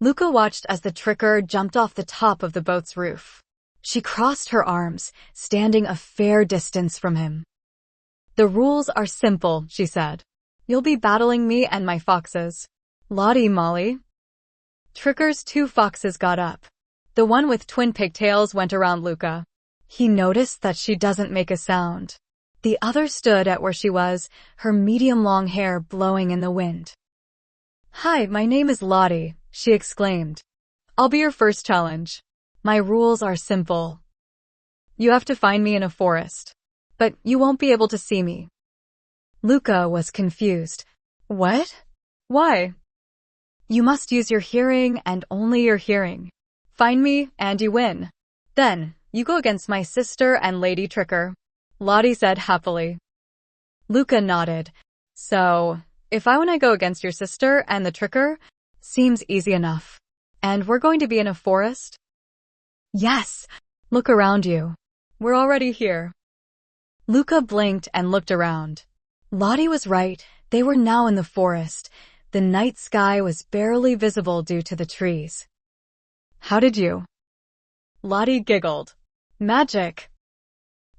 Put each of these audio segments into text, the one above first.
Luca watched as the tricker jumped off the top of the boat's roof. She crossed her arms, standing a fair distance from him. "The rules are simple," she said. "You'll be battling me and my foxes. Lottie, Molly." Tricker's 2 foxes got up. The one with twin pigtails went around Luca. He noticed that she doesn't make a sound. The other stood at where she was, her medium-long hair blowing in the wind. "Hi, my name is Lottie," she exclaimed. "I'll be your first challenge. My rules are simple. You have to find me in a forest, but you won't be able to see me." Luca was confused. "What? Why?" "You must use your hearing and only your hearing. Find me and you win. Then, you go against my sister and Lady Tricker," Lottie said happily. Luca nodded. "So, if I want to go against your sister and the Tricker, seems easy enough. And we're going to be in a forest?" "Yes. Look around you. We're already here." Luca blinked and looked around. Lottie was right. They were now in the forest. The night sky was barely visible due to the trees. "How did you?" Lottie giggled. "Magic."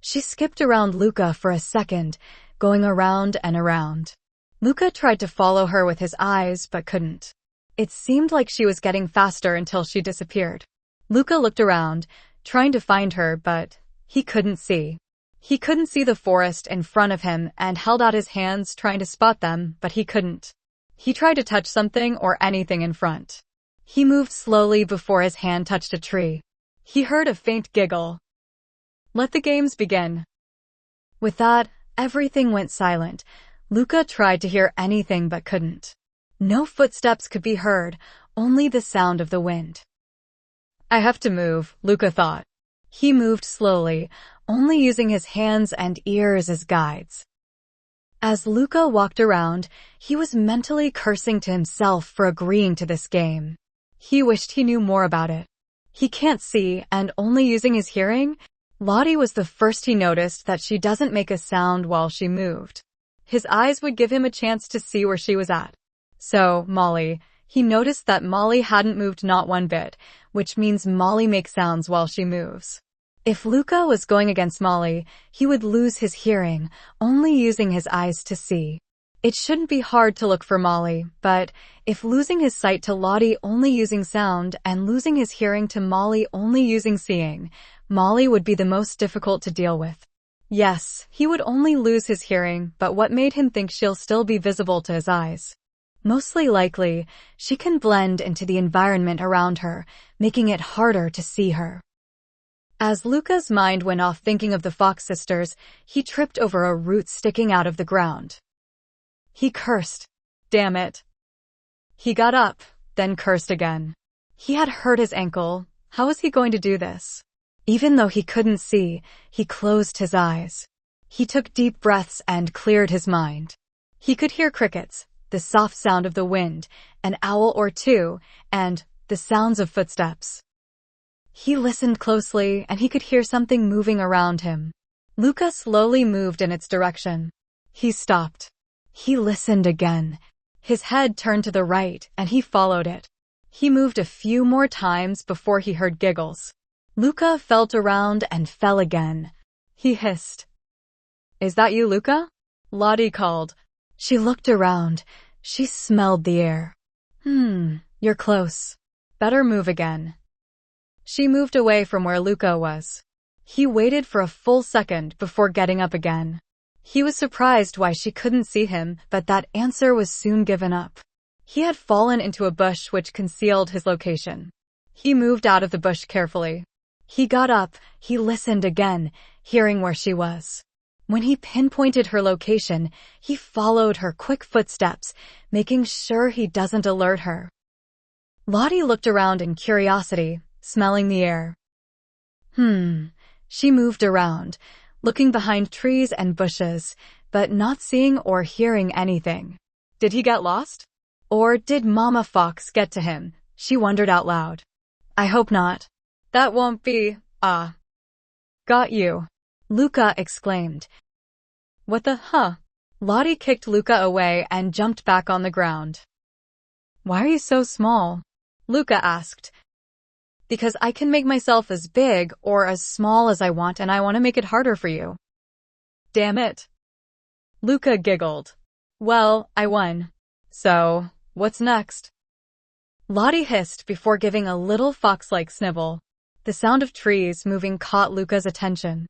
She skipped around Luca for a second, going around and around. Luca tried to follow her with his eyes, but couldn't. It seemed like she was getting faster until she disappeared. Luca looked around, trying to find her, but he couldn't see. He couldn't see the forest in front of him and held out his hands trying to spot them, but he couldn't. He tried to touch something or anything in front. He moved slowly before his hand touched a tree. He heard a faint giggle. "Let the games begin." With that, everything went silent. Luca tried to hear anything but couldn't. No footsteps could be heard, only the sound of the wind. "I have to move," Luca thought. He moved slowly, only using his hands and ears as guides. As Luca walked around, he was mentally cursing to himself for agreeing to this game. He wished he knew more about it. He can't see, and only using his hearing? Lottie was the first he noticed that she doesn't make a sound while she moved. His eyes would give him a chance to see where she was at. So, Molly. He noticed that Molly hadn't moved not one bit, which means Molly makes sounds while she moves. If Luca was going against Molly, he would lose his hearing, only using his eyes to see. It shouldn't be hard to look for Molly, but if losing his sight to Lottie only using sound and losing his hearing to Molly only using seeing, Molly would be the most difficult to deal with. Yes, he would only lose his hearing, but what made him think she'll still be visible to his eyes? Mostly likely, she can blend into the environment around her, making it harder to see her. As Luca's mind went off thinking of the Fox sisters, he tripped over a root sticking out of the ground. He cursed. Damn it. He got up, then cursed again. He had hurt his ankle. How was he going to do this? Even though he couldn't see, he closed his eyes. He took deep breaths and cleared his mind. He could hear crickets, the soft sound of the wind, an owl or two, and the sounds of footsteps. He listened closely, and he could hear something moving around him. Luca slowly moved in its direction. He stopped. He listened again. His head turned to the right, and he followed it. He moved a few more times before he heard giggles. Luca felt around and fell again. He hissed. "Is that you, Luca?" Lottie called. She looked around. She smelled the air. You're close. Better move again." She moved away from where Luca was. He waited for a full second before getting up again. He was surprised why she couldn't see him, but that answer was soon given up. He had fallen into a bush which concealed his location. He moved out of the bush carefully. He got up, he listened again, hearing where she was. When he pinpointed her location, he followed her quick footsteps, making sure he doesn't alert her. Lottie looked around in curiosity, smelling the air. She moved around, looking behind trees and bushes, but not seeing or hearing anything. Did he get lost? Or did Mama Fox get to him? She wondered out loud. I hope not. That won't be, Got you, Luca exclaimed. What the, Lottie kicked Luca away and jumped back on the ground. Why are you so small? Luca asked. Because I can make myself as big or as small as I want, and I want to make it harder for you. Damn it. Luca giggled. Well, I won. So, what's next? Lottie hissed before giving a little fox-like snivel. The sound of trees moving caught Luca's attention.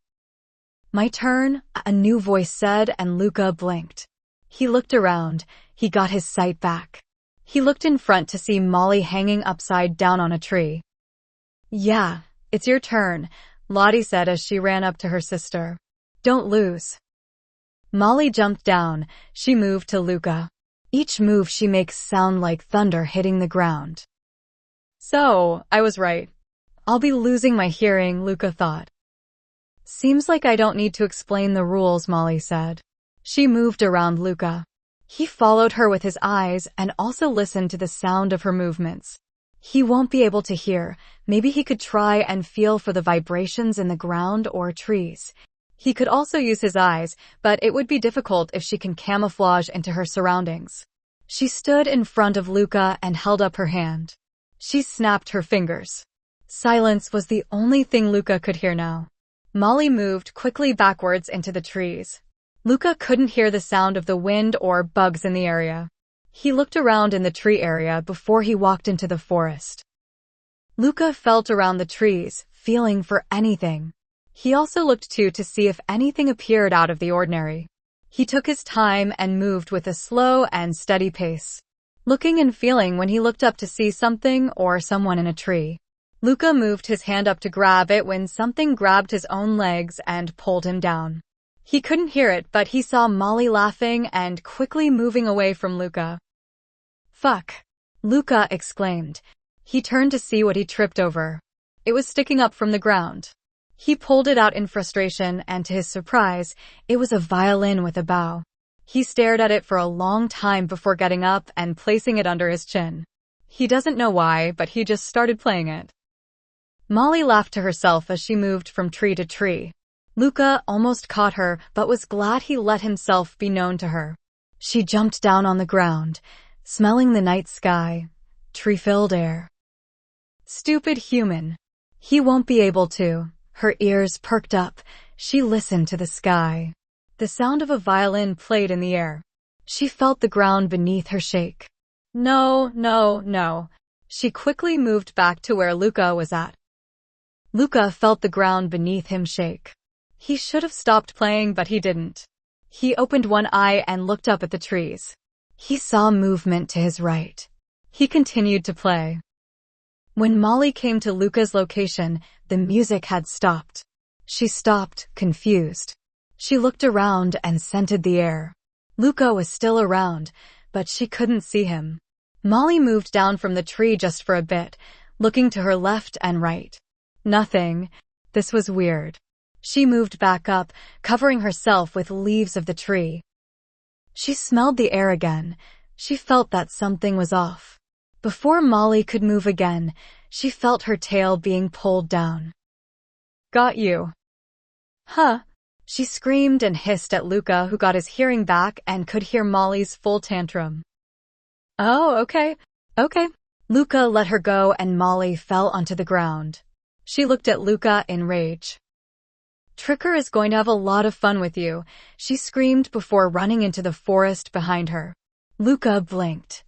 My turn, a new voice said, and Luca blinked. He looked around. He got his sight back. He looked in front to see Molly hanging upside down on a tree. Yeah, it's your turn, Lottie said as she ran up to her sister. Don't lose. Molly jumped down. She moved to Luca. Each move she makes sound like thunder hitting the ground. So, I was right. I'll be losing my hearing, Luca thought. Seems like I don't need to explain the rules, Molly said. She moved around Luca. He followed her with his eyes and also listened to the sound of her movements. He won't be able to hear. Maybe he could try and feel for the vibrations in the ground or trees. He could also use his eyes, but it would be difficult if she can camouflage into her surroundings. She stood in front of Luca and held up her hand. She snapped her fingers. Silence was the only thing Luca could hear now. Molly moved quickly backwards into the trees. Luca couldn't hear the sound of the wind or bugs in the area. He looked around in the tree area before he walked into the forest. Luca felt around the trees, feeling for anything. He also looked too to see if anything appeared out of the ordinary. He took his time and moved with a slow and steady pace, looking and feeling when he looked up to see something or someone in a tree. Luca moved his hand up to grab it when something grabbed his own legs and pulled him down. He couldn't hear it, but he saw Molly laughing and quickly moving away from Luca. Fuck! Luca exclaimed. He turned to see what he tripped over. It was sticking up from the ground. He pulled it out in frustration, and to his surprise, it was a violin with a bow. He stared at it for a long time before getting up and placing it under his chin. He doesn't know why, but he just started playing it. Molly laughed to herself as she moved from tree to tree. Luca almost caught her, but was glad he let himself be known to her. She jumped down on the ground, smelling the night sky, tree-filled air. Stupid human. He won't be able to. Her ears perked up. She listened to the sky. The sound of a violin played in the air. She felt the ground beneath her shake. No, no, no. She quickly moved back to where Luca was at. Luca felt the ground beneath him shake. He should have stopped playing, but he didn't. He opened one eye and looked up at the trees. He saw movement to his right. He continued to play. When Molly came to Luca's location, the music had stopped. She stopped, confused. She looked around and scented the air. Luca was still around, but she couldn't see him. Molly moved down from the tree just for a bit, looking to her left and right. Nothing. This was weird. She moved back up, covering herself with leaves of the tree. She smelled the air again. She felt that something was off. Before Molly could move again, she felt her tail being pulled down. Got you. Huh? She screamed and hissed at Luca, who got his hearing back and could hear Molly's full tantrum. Oh, okay. Okay. Luca let her go and Molly fell onto the ground. She looked at Luca in rage. Tricker is going to have a lot of fun with you, she screamed before running into the forest behind her. Luca blinked.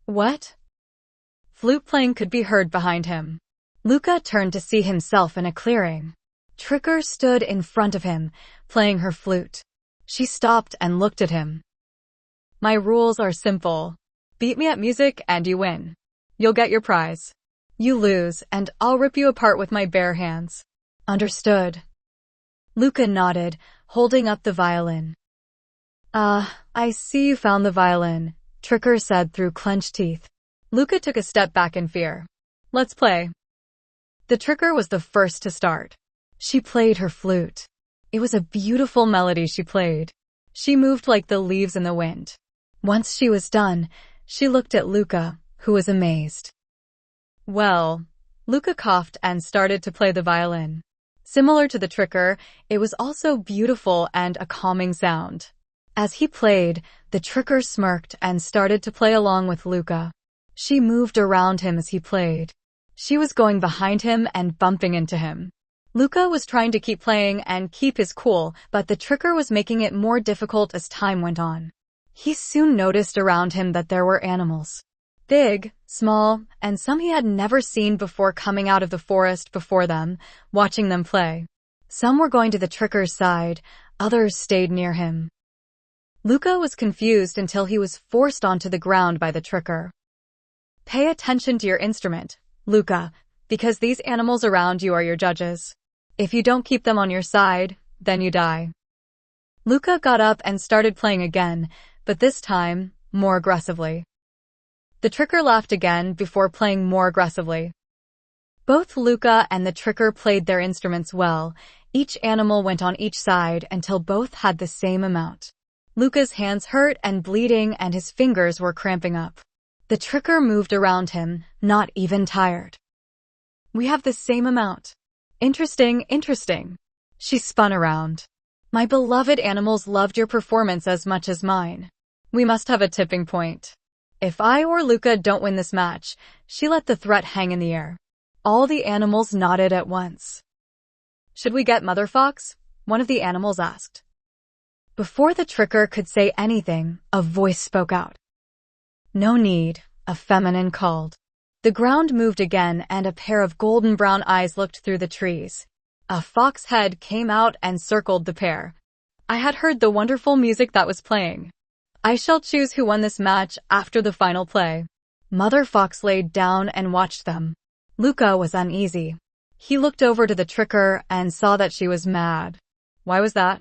What? Flute playing could be heard behind him. Luca turned to see himself in a clearing. Tricker stood in front of him, playing her flute. She stopped and looked at him. My rules are simple. Beat me at music and you win. You'll get your prize. You lose, and I'll rip you apart with my bare hands. Understood. Luca nodded, holding up the violin. I see you found the violin, Tricker said through clenched teeth. Luca took a step back in fear. Let's play. The Tricker was the first to start. She played her flute. It was a beautiful melody she played. She moved like the leaves in the wind. Once she was done, she looked at Luca, who was amazed. Well, Luca coughed and started to play the violin. Similar to the Tricker, it was also beautiful and a calming sound. As he played, the Tricker smirked and started to play along with Luca. She moved around him as he played. She was going behind him and bumping into him. Luca was trying to keep playing and keep his cool, but the tricker was making it more difficult as time went on. He soon noticed around him that there were animals. Big, small, and some he had never seen before coming out of the forest before them, watching them play. Some were going to the tricker's side, others stayed near him. Luca was confused until he was forced onto the ground by the tricker. Pay attention to your instrument, Luca, because these animals around you are your judges. If you don't keep them on your side, then you die. Luca got up and started playing again, but this time, more aggressively. The tricker laughed again before playing more aggressively. Both Luca and the tricker played their instruments well. Each animal went on each side until both had the same amount. Luca's hands hurt and bleeding and his fingers were cramping up. The tricker moved around him, not even tired. We have the same amount. Interesting. She spun around. My beloved animals loved your performance as much as mine. We must have a tipping point. If I or Luca don't win this match, she let the threat hang in the air. All the animals nodded at once. Should we get Mother Fox? One of the animals asked. Before the tricker could say anything, a voice spoke out. No need, a feminine called. The ground moved again and a pair of golden brown eyes looked through the trees. A fox head came out and circled the pair. I had heard the wonderful music that was playing. I shall choose who won this match after the final play. Mother Fox laid down and watched them. Luca was uneasy. He looked over to the tricker and saw that she was mad. Why was that?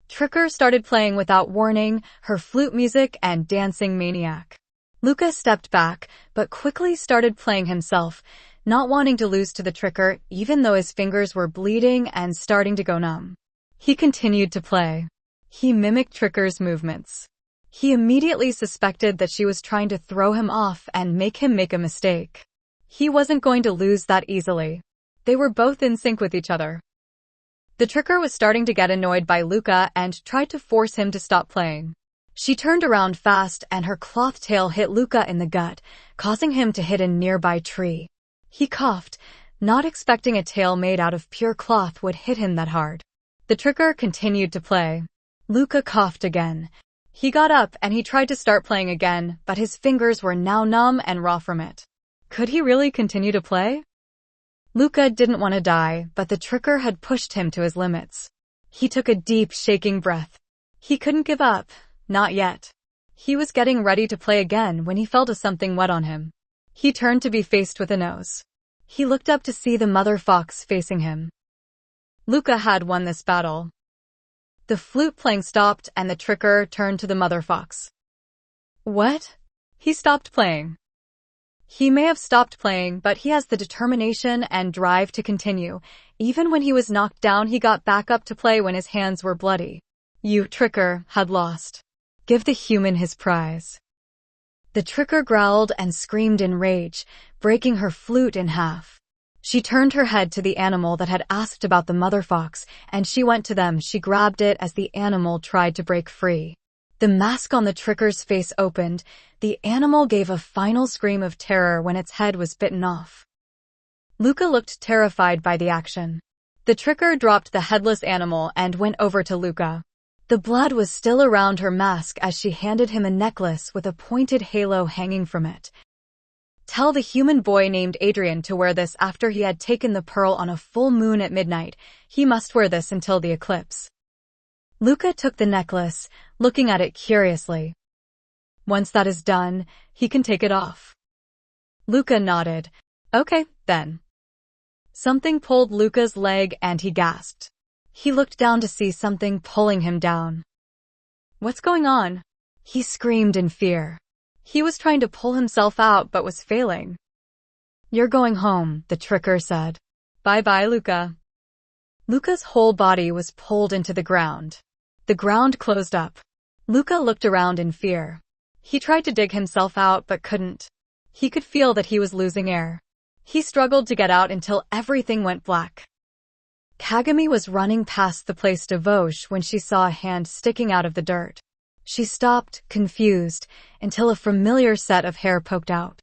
Tricker started playing without warning, her flute music and dancing maniac. Luca stepped back, but quickly started playing himself, not wanting to lose to the tricker even though his fingers were bleeding and starting to go numb. He continued to play. He mimicked Tricker's movements. He immediately suspected that she was trying to throw him off and make him make a mistake. He wasn't going to lose that easily. They were both in sync with each other. The tricker was starting to get annoyed by Luca and tried to force him to stop playing. She turned around fast and her cloth tail hit Luca in the gut, causing him to hit a nearby tree. He coughed, not expecting a tail made out of pure cloth would hit him that hard. The tricker continued to play. Luca coughed again. He got up and he tried to start playing again, but his fingers were now numb and raw from it. Could he really continue to play? Luca didn't want to die, but the tricker had pushed him to his limits. He took a deep, shaking breath. He couldn't give up. Not yet. He was getting ready to play again when he felt something wet on him. He turned to be faced with a nose. He looked up to see the mother fox facing him. Luca had won this battle. The flute playing stopped and the tricker turned to the mother fox. What? He stopped playing. He may have stopped playing, but he has the determination and drive to continue. Even when he was knocked down, he got back up to play when his hands were bloody. You, tricker, had lost. Give the human his prize. The tricker growled and screamed in rage, breaking her flute in half. She turned her head to the animal that had asked about the mother fox, and she went to them. She grabbed it as the animal tried to break free. The mask on the tricker's face opened. The animal gave a final scream of terror when its head was bitten off. Luca looked terrified by the action. The tricker dropped the headless animal and went over to Luca. The blood was still around her mask as she handed him a necklace with a pointed halo hanging from it. Tell the human boy named Adrian to wear this after he had taken the pearl on a full moon at midnight. He must wear this until the eclipse. Luca took the necklace, looking at it curiously. Once that is done, he can take it off. Luca nodded. Okay, then. Something pulled Luca's leg and he gasped. He looked down to see something pulling him down. What's going on? He screamed in fear. He was trying to pull himself out but was failing. You're going home, the tricker said. Bye-bye, Luca. Luca's whole body was pulled into the ground. The ground closed up. Luca looked around in fear. He tried to dig himself out but couldn't. He could feel that he was losing air. He struggled to get out until everything went black. Kagami was running past the place de Vosges when she saw a hand sticking out of the dirt. She stopped, confused, until a familiar set of hair poked out.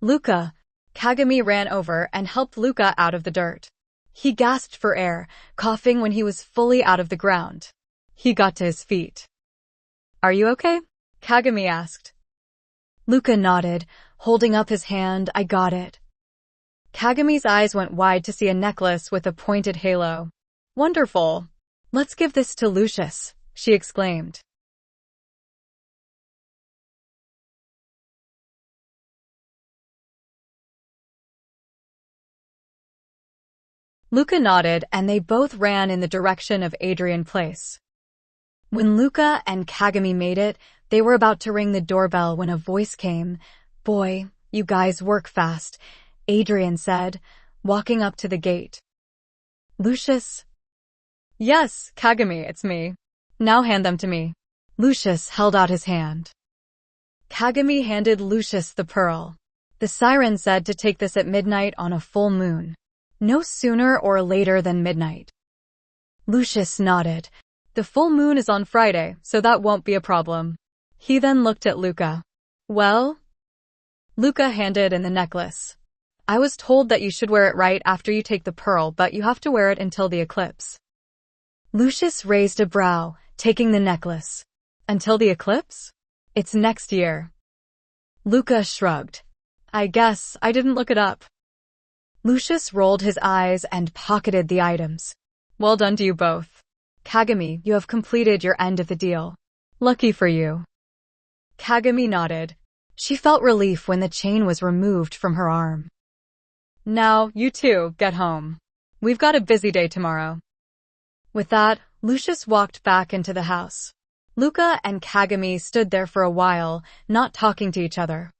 Luca! Kagami ran over and helped Luca out of the dirt. He gasped for air, coughing when he was fully out of the ground. He got to his feet. Are you okay? Kagami asked. Luca nodded, holding up his hand. I got it. Kagami's eyes went wide to see a necklace with a pointed halo. Wonderful. Let's give this to Lucius, she exclaimed. Luca nodded, and they both ran in the direction of Adrian Place. When Luca and Kagami made it, they were about to ring the doorbell when a voice came. Boy, you guys work fast, Adrian said, walking up to the gate. Lucius? Yes, Kagami, it's me. Now hand them to me. Lucius held out his hand. Kagami handed Lucius the pearl. The siren said to take this at midnight on a full moon. No sooner or later than midnight. Lucius nodded. The full moon is on Friday, so that won't be a problem. He then looked at Luca. Well? Luca handed in the necklace. I was told that you should wear it right after you take the pearl, but you have to wear it until the eclipse. Lucius raised a brow, taking the necklace. Until the eclipse? It's next year. Luca shrugged. I guess I didn't look it up. Lucius rolled his eyes and pocketed the items. Well done to you both. Kagami, you have completed your end of the deal. Lucky for you. Kagami nodded. She felt relief when the chain was removed from her arm. Now, you two, get home. We've got a busy day tomorrow. With that, Lucius walked back into the house. Luca and Kagami stood there for a while, not talking to each other.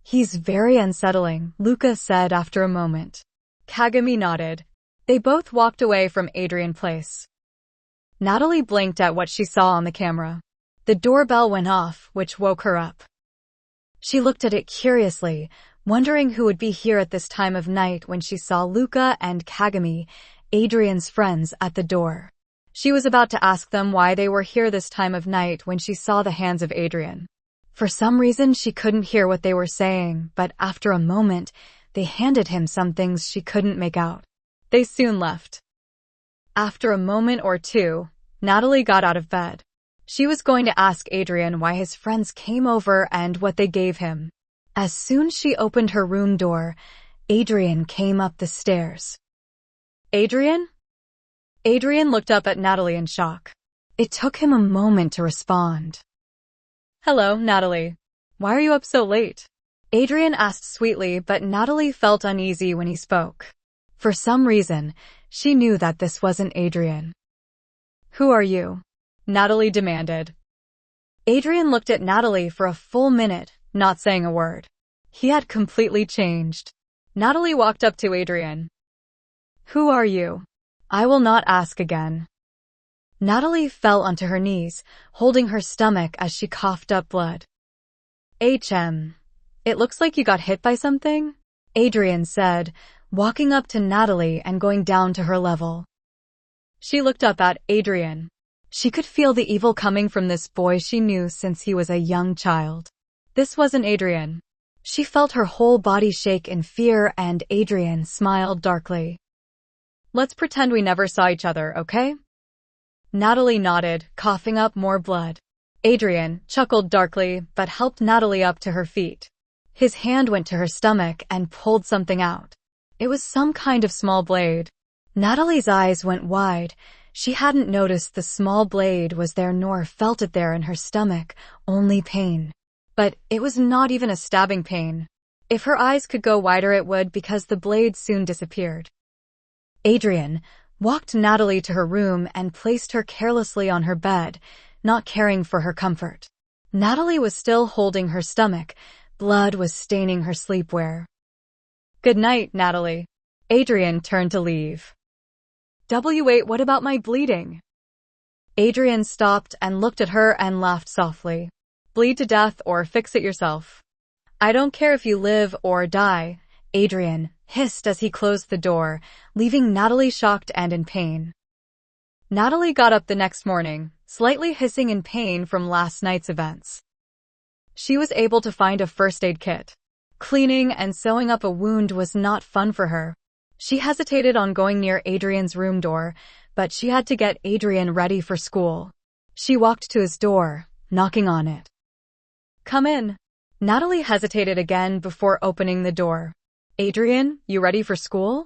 He's very unsettling, Luca said after a moment. Kagami nodded. They both walked away from Adrian Place. Natalie blinked at what she saw on the camera. The doorbell went off, which woke her up. She looked at it curiously, wondering who would be here at this time of night when she saw Luca and Kagami, Adrian's friends, at the door. She was about to ask them why they were here this time of night when she saw the hands of Adrian. For some reason, she couldn't hear what they were saying, but after a moment, they handed him some things she couldn't make out. They soon left. After a moment or two, Natalie got out of bed. She was going to ask Adrian why his friends came over and what they gave him. As soon as she opened her room door, Adrian came up the stairs. Adrian? Adrian looked up at Natalie in shock. It took him a moment to respond. Hello, Natalie. Why are you up so late? Adrian asked sweetly, but Natalie felt uneasy when he spoke. For some reason, she knew that this wasn't Adrian. Who are you? Natalie demanded. Adrian looked at Natalie for a full minute, not saying a word. He had completely changed. Natalie walked up to Adrian. Who are you? I will not ask again. Natalie fell onto her knees, holding her stomach as she coughed up blood. It looks like you got hit by something, Adrian said, walking up to Natalie and going down to her level. She looked up at Adrian. She could feel the evil coming from this boy she knew since he was a young child. This wasn't Adrian. She felt her whole body shake in fear, and Adrian smiled darkly. Let's pretend we never saw each other, okay? Natalie nodded, coughing up more blood. Adrian chuckled darkly, but helped Natalie up to her feet. His hand went to her stomach and pulled something out. It was some kind of small blade. Natalie's eyes went wide. She hadn't noticed the small blade was there nor felt it there in her stomach, only pain. But it was not even a stabbing pain. If her eyes could go wider it would, because the blade soon disappeared. Adrian walked Natalie to her room and placed her carelessly on her bed, not caring for her comfort. Natalie was still holding her stomach. Blood was staining her sleepwear. Good night, Natalie. Adrian turned to leave. Wait, what about my bleeding? Adrian stopped and looked at her and laughed softly. Bleed to death or fix it yourself. I don't care if you live or die, Adrian hissed as he closed the door, leaving Natalie shocked and in pain. Natalie got up the next morning, slightly hissing in pain from last night's events. She was able to find a first aid kit. Cleaning and sewing up a wound was not fun for her. She hesitated on going near Adrian's room door, but she had to get Adrian ready for school. She walked to his door, knocking on it. "Come in." Natalie hesitated again before opening the door. "Adrian, you ready for school?"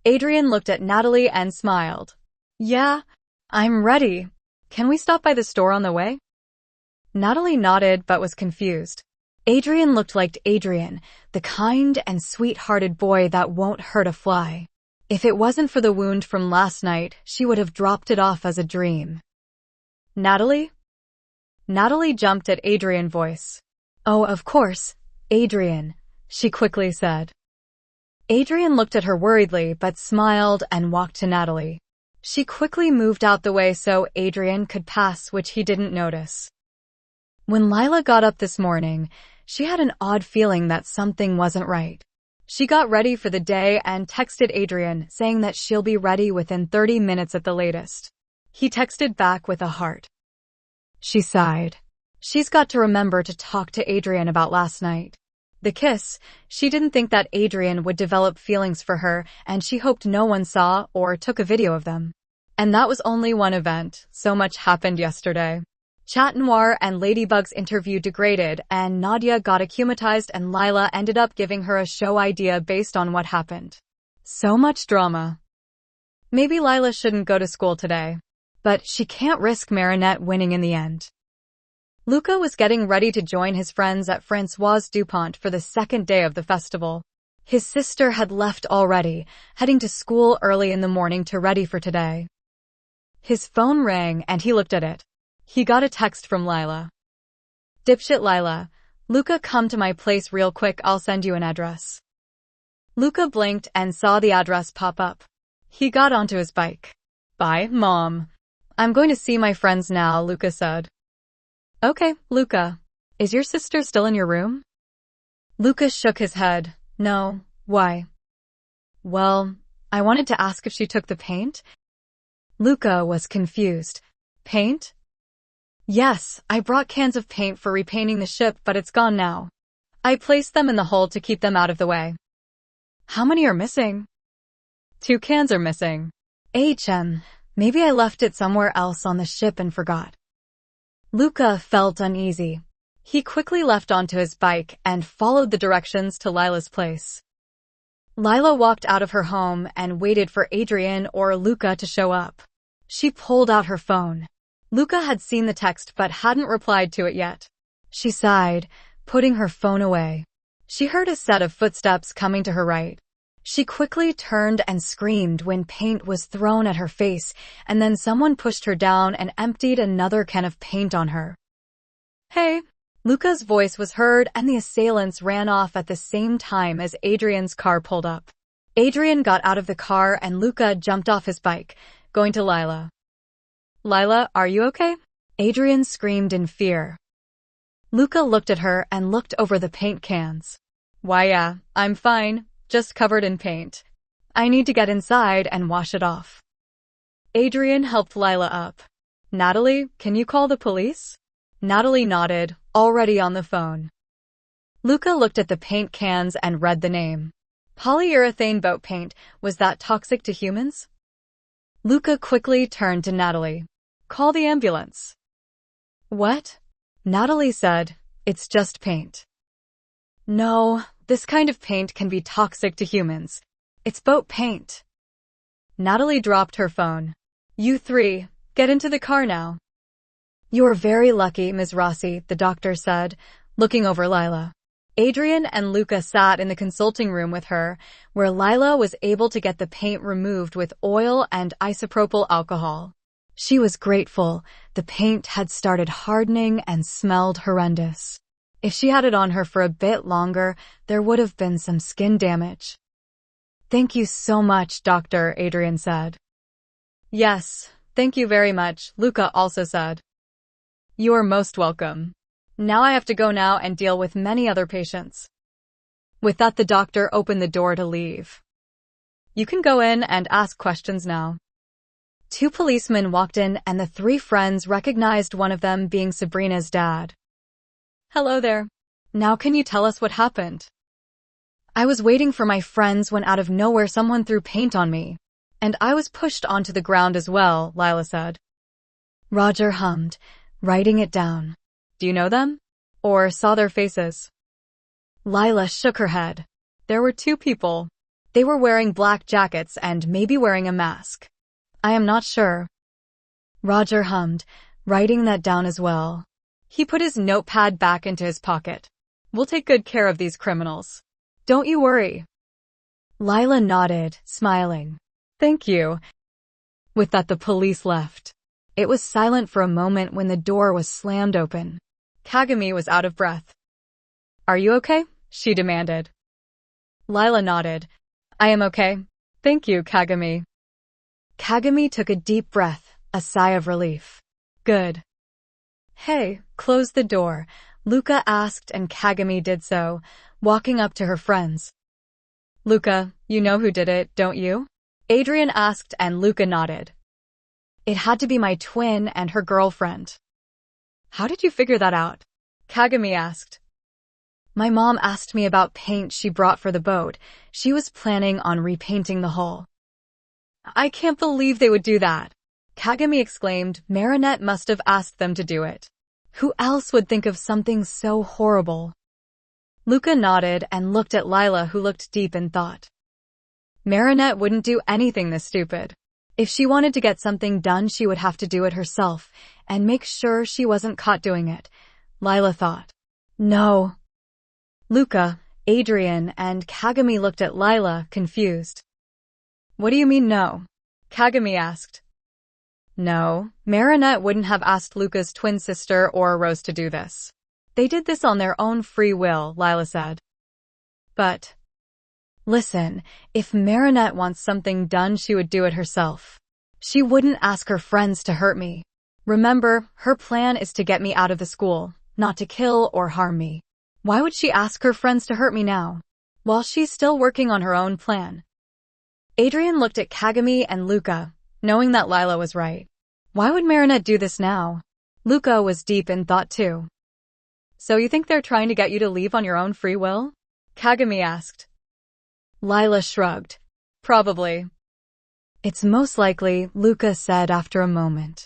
Adrian looked at Natalie and smiled. "Yeah, I'm ready. Can we stop by the store on the way?" Natalie nodded but was confused. Adrian looked like Adrian, the kind and sweet-hearted boy that won't hurt a fly. If it wasn't for the wound from last night, she would have dropped it off as a dream. "Natalie?" Natalie jumped at Adrian's voice. "Oh, of course, Adrian," she quickly said. Adrian looked at her worriedly but smiled and walked to Natalie. She quickly moved out the way so Adrian could pass, which he didn't notice. When Lila got up this morning, she had an odd feeling that something wasn't right. She got ready for the day and texted Adrian, saying that she'll be ready within 30 minutes at the latest. He texted back with a heart. She sighed. She's got to remember to talk to Adrian about last night. The kiss, she didn't think that Adrian would develop feelings for her, and she hoped no one saw or took a video of them. And that was only one event. So much happened yesterday. Chat Noir and Ladybug's interview degraded, and Nadia got akumatized, and Lila ended up giving her a show idea based on what happened. So much drama. Maybe Lila shouldn't go to school today. But she can't risk Marinette winning in the end. Luca was getting ready to join his friends at Françoise Dupont for the second day of the festival. His sister had left already, heading to school early in the morning to ready for today. His phone rang and he looked at it. He got a text from Lila. "Dipshit Lila, Luca, come to my place real quick, I'll send you an address." Luca blinked and saw the address pop up. He got onto his bike. "Bye, Mom. I'm going to see my friends now," Luca said. "Okay, Luca. Is your sister still in your room?" Luca shook his head. "No, why?" "Well, I wanted to ask if she took the paint." Luca was confused. "Paint?" "Yes, I brought cans of paint for repainting the ship, but it's gone now. I placed them in the hole to keep them out of the way." "How many are missing?" "2 cans are missing." Maybe I left it somewhere else on the ship and forgot." Luca felt uneasy. He quickly left onto his bike and followed the directions to Lila's place. Lila walked out of her home and waited for Adrian or Luca to show up. She pulled out her phone. Luca had seen the text but hadn't replied to it yet. She sighed, putting her phone away. She heard a set of footsteps coming to her right. She quickly turned and screamed when paint was thrown at her face, and then someone pushed her down and emptied another can of paint on her. "Hey!" Luca's voice was heard, and the assailants ran off at the same time as Adrian's car pulled up. Adrian got out of the car and Luca jumped off his bike, going to Lila. "Lila, are you okay?" Adrian screamed in fear. Luca looked at her and looked over the paint cans. "Why, yeah, I'm fine, just covered in paint. I need to get inside and wash it off." Adrian helped Lila up. "Natalie, can you call the police?" Natalie nodded, already on the phone. Luca looked at the paint cans and read the name. Polyurethane boat paint. Was that toxic to humans? Luca quickly turned to Natalie. "Call the ambulance." "What?" Natalie said, "It's just paint." "No, this kind of paint can be toxic to humans. It's boat paint." Natalie dropped her phone. "You 3, get into the car now." "You're very lucky, Ms. Rossi," the doctor said, looking over Lila. Adrian and Luca sat in the consulting room with her, where Lila was able to get the paint removed with oil and isopropyl alcohol. She was grateful. The paint had started hardening and smelled horrendous. If she had it on her for a bit longer, there would have been some skin damage. "Thank you so much, Doctor," Adrian said. "Yes, thank you very much," Luca also said. "You are most welcome. Now I have to go now and deal with many other patients." With that, the doctor opened the door to leave. "You can go in and ask questions now." Two policemen walked in and the three friends recognized one of them being Sabrina's dad. "Hello there. Now can you tell us what happened?" "I was waiting for my friends when out of nowhere someone threw paint on me. And I was pushed onto the ground as well," Lila said. Roger hummed, writing it down. "Do you know them? Or saw their faces?" Lila shook her head. "There were two people. They were wearing black jackets and maybe wearing a mask. I am not sure." Roger hummed, writing that down as well. He put his notepad back into his pocket. "We'll take good care of these criminals. Don't you worry." Lila nodded, smiling. "Thank you." With that, the police left. It was silent for a moment when the door was slammed open. Kagami was out of breath. "Are you okay?" she demanded. Lila nodded. "I am okay. Thank you, Kagami." Kagami took a deep breath, a sigh of relief. "Good." "Hey, close the door," Luca asked, and Kagami did so, walking up to her friends. "Luca, you know who did it, don't you?" Adrian asked, and Luca nodded. "It had to be my twin and her girlfriend." "How did you figure that out?" Kagami asked. "My mom asked me about paint she brought for the boat. She was planning on repainting the hull." "I can't believe they would do that," Kagami exclaimed. "Marinette must have asked them to do it. Who else would think of something so horrible?" Luca nodded and looked at Lila, who looked deep in thought. Marinette wouldn't do anything this stupid. If she wanted to get something done, she would have to do it herself and make sure she wasn't caught doing it, Lila thought. "No." Luca, Adrian, and Kagami looked at Lila, confused. "What do you mean no?" Kagami asked. "No, Marinette wouldn't have asked Luca's twin sister or Rose to do this. They did this on their own free will," Lila said. "But listen, if Marinette wants something done, she would do it herself. She wouldn't ask her friends to hurt me. Remember, her plan is to get me out of the school, not to kill or harm me. Why would she ask her friends to hurt me now, while she's still working on her own plan?" Adrian looked at Kagami and Luca, knowing that Lila was right. Why would Marinette do this now? Luca was deep in thought too. "So you think they're trying to get you to leave on your own free will?" Kagami asked. Lila shrugged. "Probably." "It's most likely," Luca said after a moment.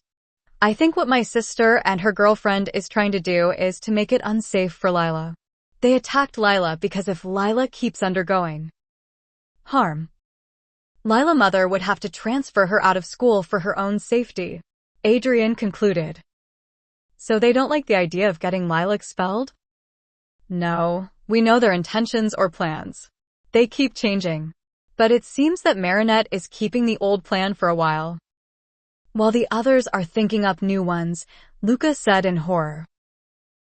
"I think what my sister and her girlfriend is trying to do is to make it unsafe for Lila. They attacked Lila because if Lila keeps undergoing harm, Lila mother would have to transfer her out of school for her own safety," Adrian concluded. "So they don't like the idea of getting Lila expelled?" "No, we know their intentions or plans. They keep changing. But it seems that Marinette is keeping the old plan for a while, while the others are thinking up new ones," Luca said in horror.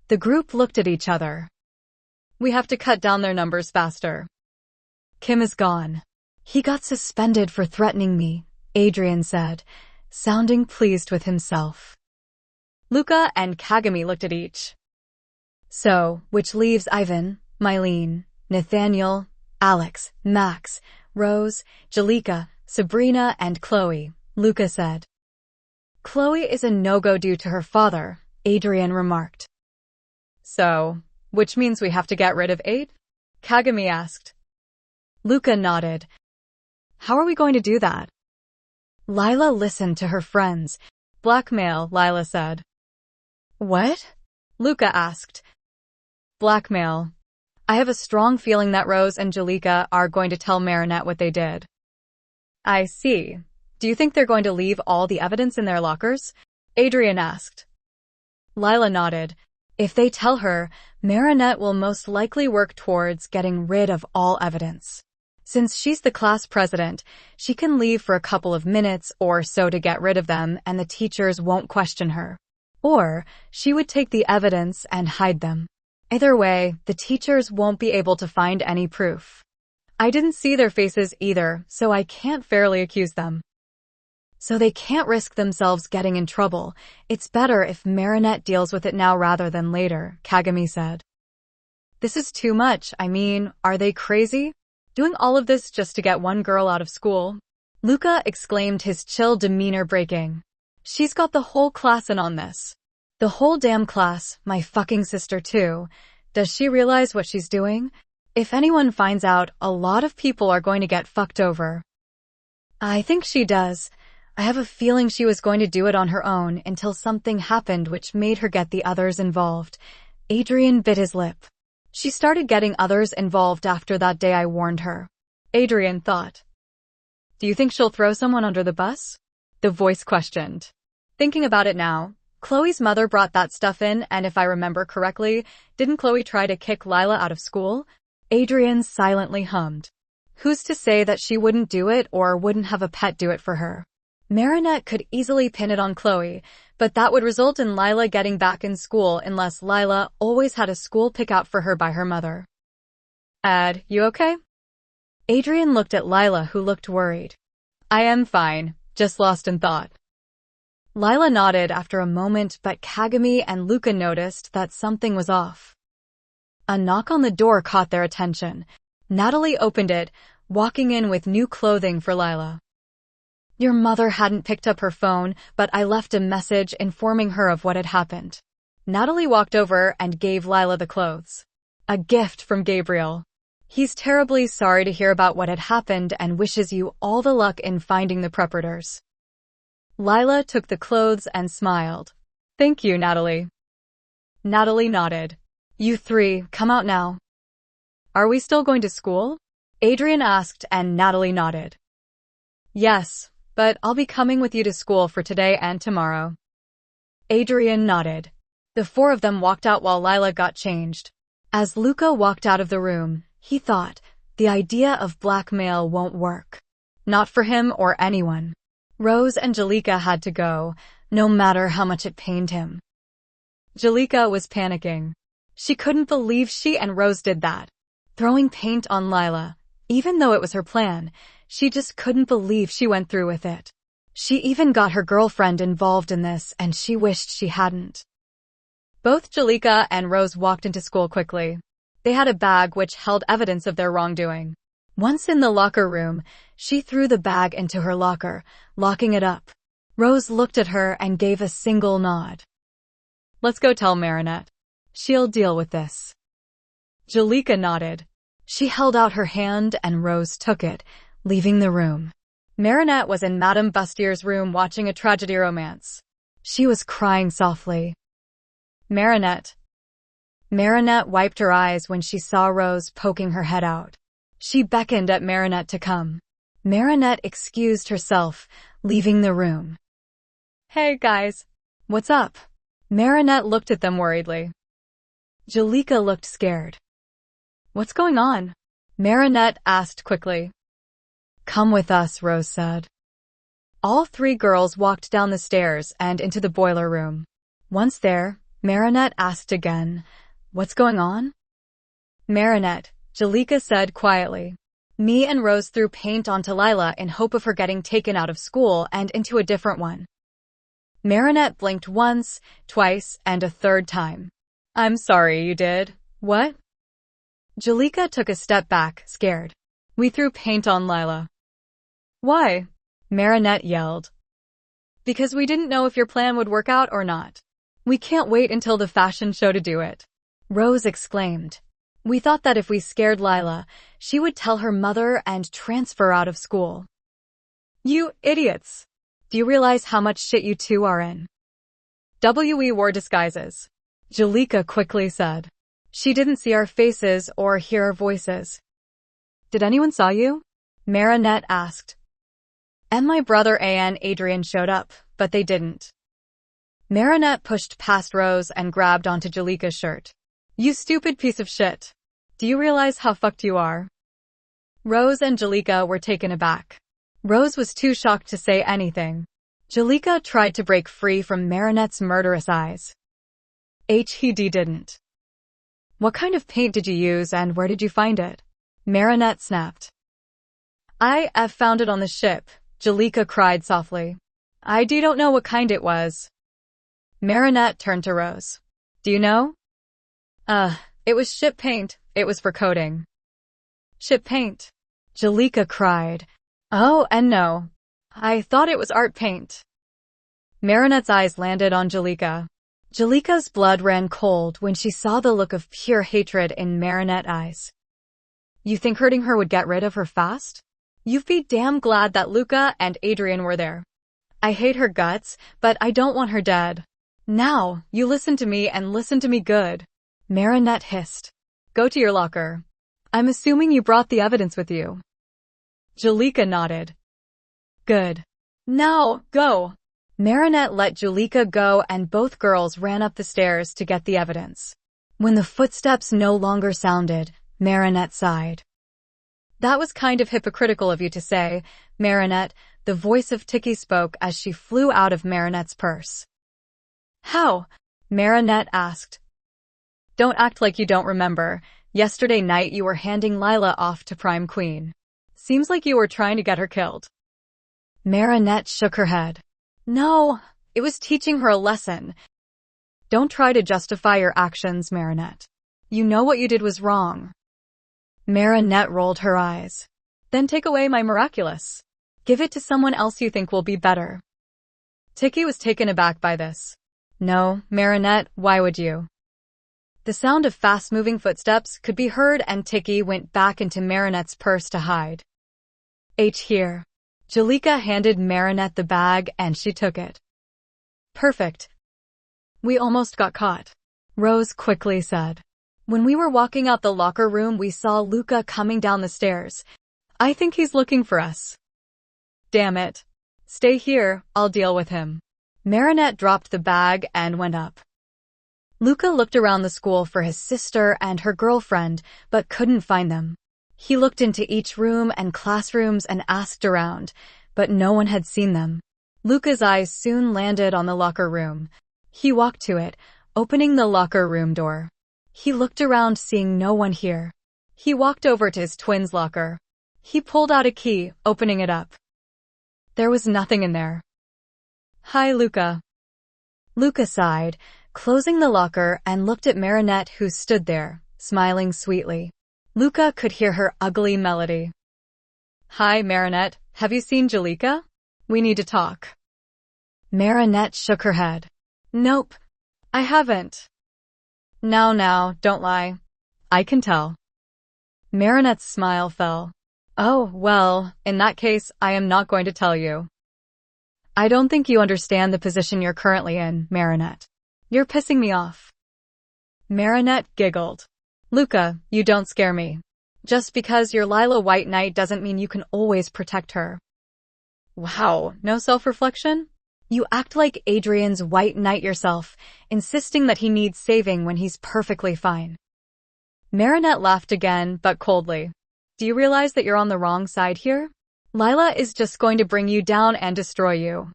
The group looked at each other. "We have to cut down their numbers faster." "Kim is gone. He got suspended for threatening me," Adrian said, sounding pleased with himself. Luca and Kagami looked at each. "So, which leaves Ivan, Mylene, Nathaniel, Alex, Max, Rose, Jalika, Sabrina, and Chloe," Luca said. "Chloe is a no-go due to her father," Adrian remarked. "So, which means we have to get rid of 8? Kagami asked. Luca nodded. "How are we going to do that?" Lila listened to her friends. "Blackmail," Lila said. "What?" Luca asked. "Blackmail. I have a strong feeling that Rose and Jalika are going to tell Marinette what they did." "I see. Do you think they're going to leave all the evidence in their lockers?" Adrian asked. Lila nodded. "If they tell her, Marinette will most likely work towards getting rid of all evidence. Since she's the class president, she can leave for a couple of minutes or so to get rid of them and the teachers won't question her. Or she would take the evidence and hide them. Either way, the teachers won't be able to find any proof. I didn't see their faces either, so I can't fairly accuse them. So they can't risk themselves getting in trouble. It's better if Marinette deals with it now rather than later," Kagami said. "This is too much. I mean, are they crazy? Doing all of this just to get one girl out of school?" Luca exclaimed, his chill demeanor breaking. She's got the whole class in on this. The whole damn class, my fucking sister too. Does she realize what she's doing? If anyone finds out, a lot of people are going to get fucked over. I think she does. I have a feeling she was going to do it on her own until something happened which made her get the others involved. Adrian bit his lip. She started getting others involved after that day I warned her. Adrian thought. Do you think she'll throw someone under the bus? The voice questioned. Thinking about it now, Chloe's mother brought that stuff in, and if I remember correctly, didn't Chloe try to kick Lila out of school? Adrian silently hummed. Who's to say that she wouldn't do it or wouldn't have a pet do it for her? Marinette could easily pin it on Chloe, but that would result in Lila getting back in school unless Lila always had a school pick out for her by her mother. Ad, you okay? Adrian looked at Lila, who looked worried. I am fine, just lost in thought. Lila nodded after a moment, but Kagami and Luca noticed that something was off. A knock on the door caught their attention. Natalie opened it, walking in with new clothing for Lila. Your mother hadn't picked up her phone, but I left a message informing her of what had happened. Natalie walked over and gave Lila the clothes. A gift from Gabriel. He's terribly sorry to hear about what had happened and wishes you all the luck in finding the predators. Lila took the clothes and smiled. Thank you, Natalie. Natalie nodded. You three, come out now. Are we still going to school? Adrian asked, and Natalie nodded. Yes, but I'll be coming with you to school for today and tomorrow. Adrian nodded. The four of them walked out while Lila got changed. As Luca walked out of the room, he thought, the idea of blackmail won't work. Not for him or anyone. Rose and Jalika had to go, no matter how much it pained him. Jalika was panicking. She couldn't believe she and Rose did that. Throwing paint on Lila, even though it was her plan, she just couldn't believe she went through with it. She even got her girlfriend involved in this, and she wished she hadn't. Both Jalika and Rose walked into school quickly. They had a bag which held evidence of their wrongdoing. Once in the locker room, she threw the bag into her locker, locking it up. Rose looked at her and gave a single nod. Let's go tell Marinette. She'll deal with this. Jalika nodded. She held out her hand and Rose took it, leaving the room. Marinette was in Madame Bustier's room watching a tragedy romance. She was crying softly. Marinette. Marinette wiped her eyes when she saw Rose poking her head out. She beckoned at Marinette to come. Marinette excused herself, leaving the room. Hey guys. What's up? Marinette looked at them worriedly. Jalika looked scared. What's going on? Marinette asked quickly. Come with us, Rose said. All three girls walked down the stairs and into the boiler room. Once there, Marinette asked again, What's going on? Marinette, Jalika said quietly. Me and Rose threw paint onto Lila in hope of her getting taken out of school and into a different one. Marinette blinked once, twice, and a third time. I'm sorry you did. What? Jalika took a step back, scared. We threw paint on Lila. Why? Marinette yelled. Because we didn't know if your plan would work out or not. We can't wait until the fashion show to do it. Rose exclaimed. We thought that if we scared Lila, she would tell her mother and transfer out of school. You idiots! Do you realize how much shit you two are in? We wore disguises. Jalika quickly said. She didn't see our faces or hear our voices. Did anyone saw you? Marinette asked. And my brother and Adrian showed up, but they didn't. Marinette pushed past Rose and grabbed onto Jalika's shirt. You stupid piece of shit. Do you realize how fucked you are? Rose and Jalika were taken aback. Rose was too shocked to say anything. Jalika tried to break free from Marinette's murderous eyes. He didn't. What kind of paint did you use and where did you find it? Marinette snapped. I found it on the ship, Jalika cried softly. I don't know what kind it was. Marinette turned to Rose. Do you know? It was ship paint. It was for coating. Ship paint. Jalika cried. Oh, and no. I thought it was art paint. Marinette's eyes landed on Jalika. Jalika's blood ran cold when she saw the look of pure hatred in Marinette's eyes. You think hurting her would get rid of her fast? You'd be damn glad that Luca and Adrian were there. I hate her guts, but I don't want her dead. Now, you listen to me and listen to me good. Marinette hissed. Go to your locker. I'm assuming you brought the evidence with you. Jalika nodded. Good. Now, go. Marinette let Jalika go and both girls ran up the stairs to get the evidence. When the footsteps no longer sounded, Marinette sighed. That was kind of hypocritical of you to say, Marinette, the voice of Tiki spoke as she flew out of Marinette's purse. How? Marinette asked. Don't act like you don't remember. Yesterday night you were handing Lila off to Prime Queen. Seems like you were trying to get her killed. Marinette shook her head. No, it was teaching her a lesson. Don't try to justify your actions, Marinette. You know what you did was wrong. Marinette rolled her eyes. Then take away my miraculous. Give it to someone else you think will be better. Tiki was taken aback by this. No, Marinette, why would you? The sound of fast-moving footsteps could be heard and Tiki went back into Marinette's purse to hide. Here. Jalika handed Marinette the bag and she took it. Perfect. We almost got caught, Rose quickly said. When we were walking out the locker room we saw Luca coming down the stairs. I think he's looking for us. Damn it. Stay here, I'll deal with him. Marinette dropped the bag and went up. Luca looked around the school for his sister and her girlfriend, but couldn't find them. He looked into each room and classrooms and asked around, but no one had seen them. Luca's eyes soon landed on the locker room. He walked to it, opening the locker room door. He looked around seeing no one here. He walked over to his twins' locker. He pulled out a key, opening it up. There was nothing in there. Hi, Luca. Luca sighed, closing the locker and looked at Marinette who stood there, smiling sweetly. Luca could hear her ugly melody. Hi, Marinette. Have you seen Jalika? We need to talk. Marinette shook her head. Nope. I haven't. Now, don't lie. I can tell. Marinette's smile fell. Oh, well, in that case, I am not going to tell you. I don't think you understand the position you're currently in, Marinette. You're pissing me off. Marinette giggled. Luca, you don't scare me. Just because you're Lila White Knight doesn't mean you can always protect her. Wow, no self-reflection? You act like Adrian's White Knight yourself, insisting that he needs saving when he's perfectly fine. Marinette laughed again, but coldly. Do you realize that you're on the wrong side here? Lila is just going to bring you down and destroy you.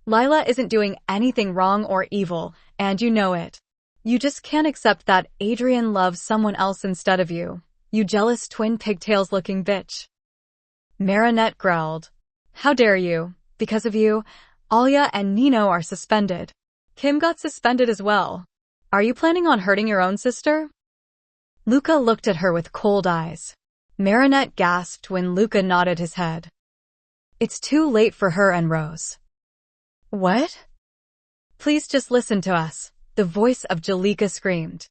Lila isn't doing anything wrong or evil, and you know it. You just can't accept that Adrian loves someone else instead of you. You jealous twin pigtails-looking bitch. Marinette growled. How dare you? Because of you, Alia and Nino are suspended. Kim got suspended as well. Are you planning on hurting your own sister? Luca looked at her with cold eyes. Marinette gasped when Luca nodded his head. It's too late for her and Rose. What? Please just listen to us, the voice of Jalika screamed.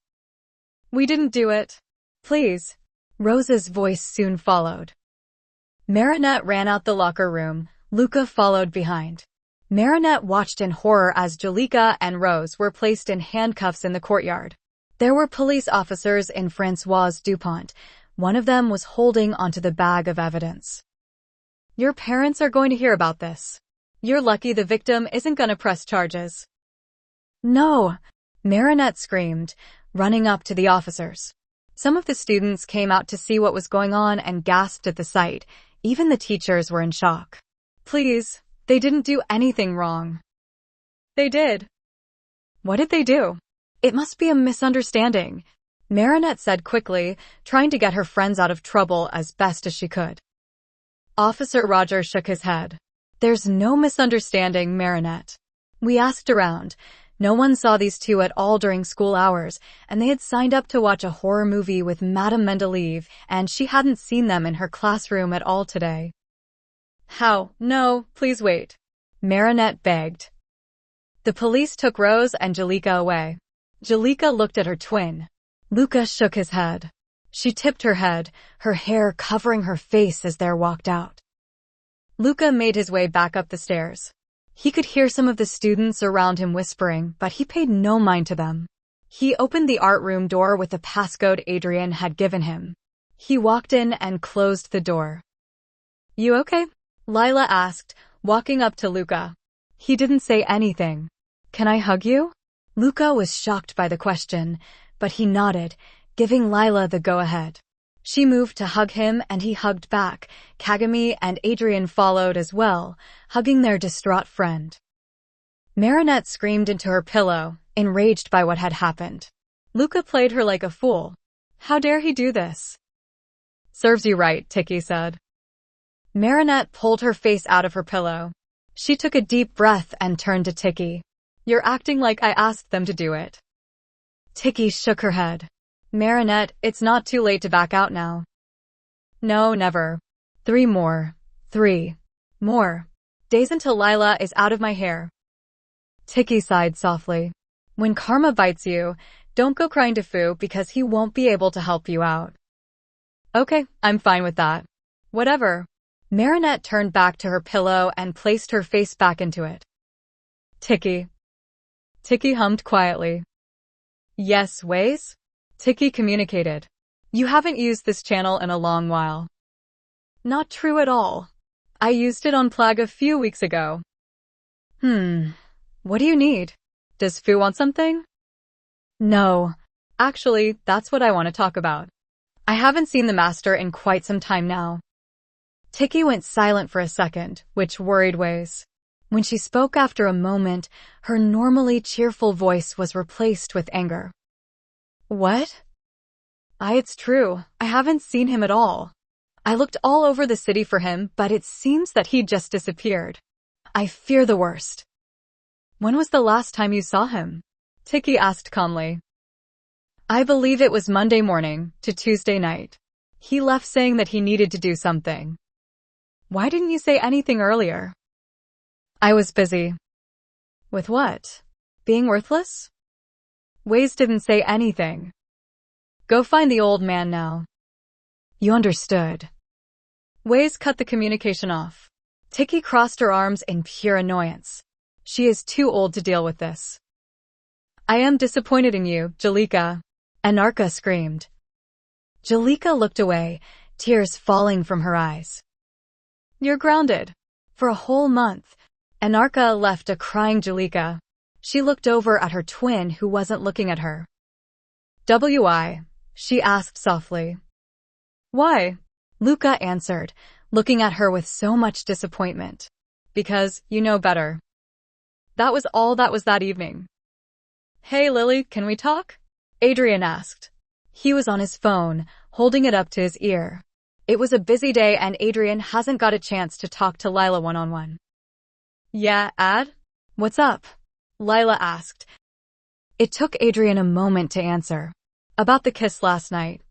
We didn't do it. Please. Rose's voice soon followed. Marinette ran out the locker room. Luca followed behind. Marinette watched in horror as Jalika and Rose were placed in handcuffs in the courtyard. There were police officers in Francoise Dupont. One of them was holding onto the bag of evidence. Your parents are going to hear about this. You're lucky the victim isn't going to press charges. No, Marinette screamed, running up to the officers. Some of the students came out to see what was going on and gasped at the sight. Even the teachers were in shock. Please, they didn't do anything wrong. They did. What did they do? It must be a misunderstanding, Marinette said quickly, trying to get her friends out of trouble as best as she could. Officer Roger shook his head. There's no misunderstanding, Marinette. We asked around. No one saw these two at all during school hours, and they had signed up to watch a horror movie with Madame Mendeleev, and she hadn't seen them in her classroom at all today. How? No, please wait. Marinette begged. The police took Rose and Jalika away. Jalika looked at her twin. Luca shook his head. She tipped her head, her hair covering her face as they walked out. Luca made his way back up the stairs. He could hear some of the students around him whispering, but he paid no mind to them. He opened the art room door with the passcode Adrian had given him. He walked in and closed the door. You okay? Lila asked, walking up to Luca. He didn't say anything. Can I hug you? Luca was shocked by the question, but he nodded, giving Lila the go-ahead. She moved to hug him and he hugged back. Kagami and Adrian followed as well, hugging their distraught friend. Marinette screamed into her pillow, enraged by what had happened. Luca played her like a fool. How dare he do this? Serves you right, Tiki said. Marinette pulled her face out of her pillow. She took a deep breath and turned to Tiki. You're acting like I asked them to do it. Tiki shook her head. Marinette, it's not too late to back out now. No, never. 3 more. 3 more days until Lila is out of my hair. Tiki sighed softly. When karma bites you, don't go crying to Fu because he won't be able to help you out. Okay, I'm fine with that. Whatever. Marinette turned back to her pillow and placed her face back into it. Tiki. Tiki hummed quietly. Yes, Waze? Tiki communicated. You haven't used this channel in a long while. Not true at all. I used it on Plag a few weeks ago. What do you need? Does Fu want something? No. Actually, that's what I want to talk about. I haven't seen the master in quite some time now. Tiki went silent for a second, which worried Waze. When she spoke after a moment, her normally cheerful voice was replaced with anger. What? It's true. I haven't seen him at all. I looked all over the city for him, but it seems that he just disappeared. I fear the worst. When was the last time you saw him? Tiki asked calmly. I believe it was Monday morning to Tuesday night. He left saying that he needed to do something. Why didn't you say anything earlier? I was busy. With what? Being worthless? Waze didn't say anything. Go find the old man now. You understood. Waze cut the communication off. Tiki crossed her arms in pure annoyance. She is too old to deal with this. I am disappointed in you, Jalika. Anarka screamed. Jalika looked away, tears falling from her eyes. You're grounded. For a whole month. Anarka left a crying Jalika. She looked over at her twin who wasn't looking at her. Why? She asked softly. Why? Luca answered, looking at her with so much disappointment. Because you know better. That was all that was that evening. Hey Lily, can we talk? Adrian asked. He was on his phone, holding it up to his ear. It was a busy day and Adrian hasn't got a chance to talk to Lila one-on-one. Yeah, Ad? What's up? Lila asked. It took Adrian a moment to answer. About the kiss last night.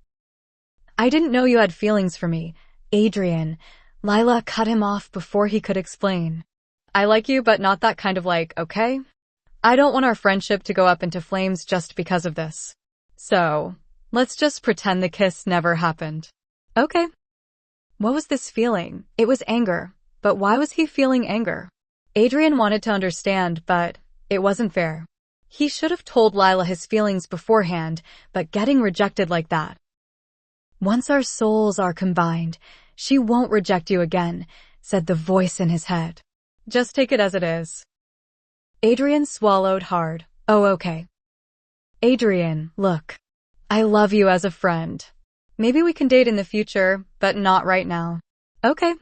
I didn't know you had feelings for me, Adrian. Lila cut him off before he could explain. I like you, but not that kind of like, okay? I don't want our friendship to go up into flames just because of this. So, let's just pretend the kiss never happened. Okay. What was this feeling? It was anger. But why was he feeling anger? Adrian wanted to understand, but it wasn't fair. He should have told Lila his feelings beforehand, but getting rejected like that. Once our souls are combined, she won't reject you again, said the voice in his head. Just take it as it is. Adrian swallowed hard. Oh, okay. Adrian, look. I love you as a friend. Maybe we can date in the future, but not right now. Okay.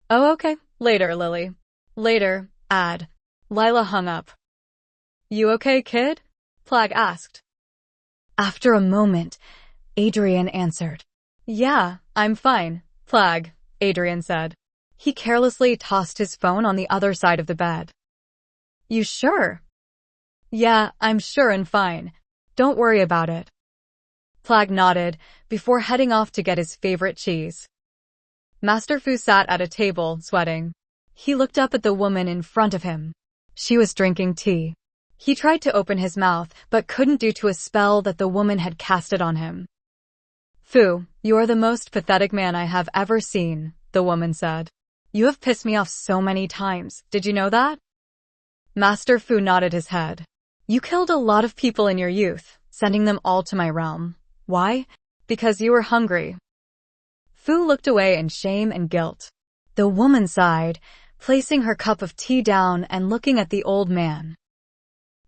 Oh, okay. Later, Lily. Later, Ad. Lila hung up. You okay, kid? Plag asked. After a moment, Adrian answered. Yeah, I'm fine, Plag, Adrian said. He carelessly tossed his phone on the other side of the bed. You sure? Yeah, I'm sure and fine. Don't worry about it. Plag nodded before heading off to get his favorite cheese. Master Fu sat at a table, sweating. He looked up at the woman in front of him. She was drinking tea. He tried to open his mouth, but couldn't due to a spell that the woman had casted on him. Fu, you are the most pathetic man I have ever seen, the woman said. You have pissed me off so many times, did you know that? Master Fu nodded his head. You killed a lot of people in your youth, sending them all to my realm. Why? Because you were hungry. Fu looked away in shame and guilt. The woman sighed, placing her cup of tea down and looking at the old man.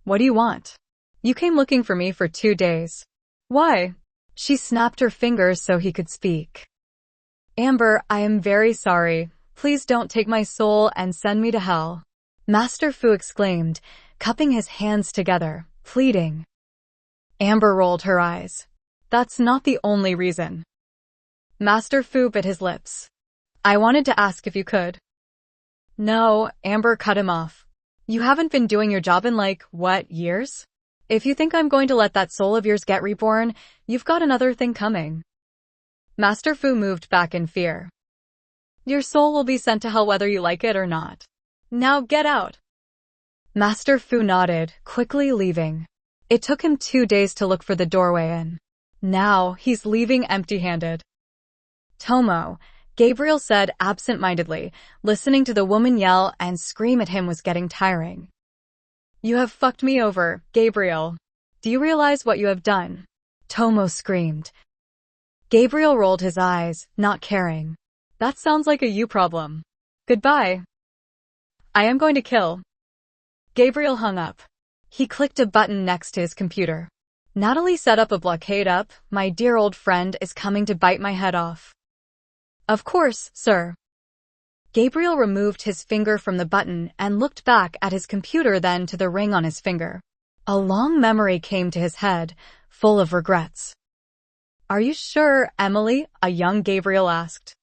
What do you want? You came looking for me for 2 days. Why? She snapped her fingers so he could speak. Amber, I am very sorry. Please don't take my soul and send me to hell. Master Fu exclaimed, cupping his hands together, pleading. Amber rolled her eyes. That's not the only reason. Master Fu bit his lips. I wanted to ask if you could. No, Amber cut him off. You haven't been doing your job in years? If you think I'm going to let that soul of yours get reborn, you've got another thing coming. Master Fu moved back in fear. Your soul will be sent to hell whether you like it or not. Now get out. Master Fu nodded, quickly leaving. It took him 2 days to look for the doorway in. Now he's leaving empty-handed. Tomo, Gabriel said absent-mindedly, listening to the woman yell and scream at him was getting tiring. You have fucked me over, Gabriel. Do you realize what you have done? Tomo screamed. Gabriel rolled his eyes, not caring. That sounds like a you problem. Goodbye. I am going to kill. Gabriel hung up. He clicked a button next to his computer. Natalie set up a blockade up. My dear old friend is coming to bite my head off. Of course, sir. Gabriel removed his finger from the button and looked back at his computer, then to the ring on his finger. A long memory came to his head, full of regrets. Are you sure, Emily? A young Gabriel asked.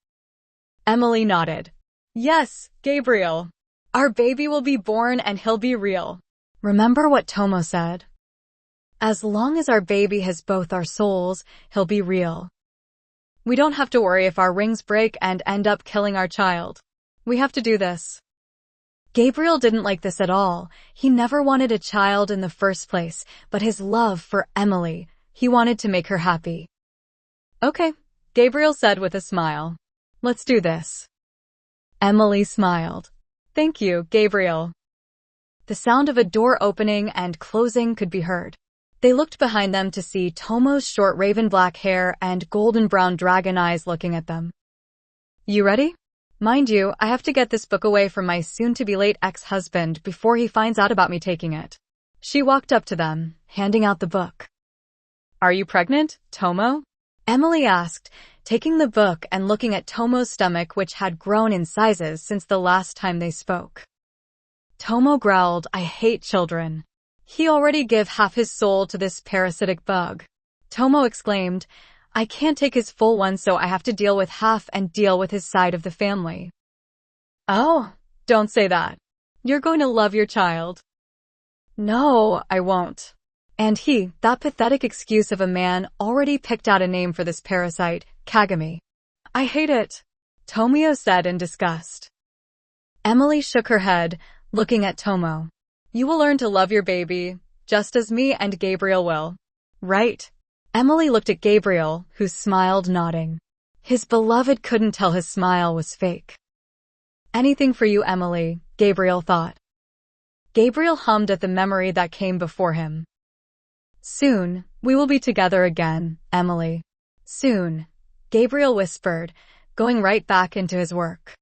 Emily nodded. Yes, Gabriel. Our baby will be born and he'll be real. Remember what Tomo said? As long as our baby has both our souls, he'll be real. We don't have to worry if our rings break and end up killing our child. We have to do this. Gabriel didn't like this at all. He never wanted a child in the first place, but his love for Emily, he wanted to make her happy. Okay, Gabriel said with a smile. Let's do this. Emily smiled. Thank you, Gabriel. The sound of a door opening and closing could be heard. They looked behind them to see Tomo's short raven black hair and golden brown dragon eyes looking at them. You ready? Mind you, I have to get this book away from my soon-to-be-late ex-husband before he finds out about me taking it. She walked up to them, handing out the book. Are you pregnant, Tomo? Emily asked, taking the book and looking at Tomo's stomach, which had grown in sizes since the last time they spoke. Tomo growled, I hate children. He already gave half his soul to this parasitic bug. Tomo exclaimed, I can't take his full one, so I have to deal with half and deal with his side of the family. Oh, don't say that. You're going to love your child. No, I won't. And he, that pathetic excuse of a man, already picked out a name for this parasite, Kagami. I hate it, Tomio said in disgust. Emily shook her head, looking at Tomo. You will learn to love your baby, just as me and Gabriel will. Right? Emily looked at Gabriel, who smiled, nodding. His beloved couldn't tell his smile was fake. Anything for you, Emily, Gabriel thought. Gabriel hummed at the memory that came before him. Soon, we will be together again, Emily. Soon, Gabriel whispered, going right back into his work.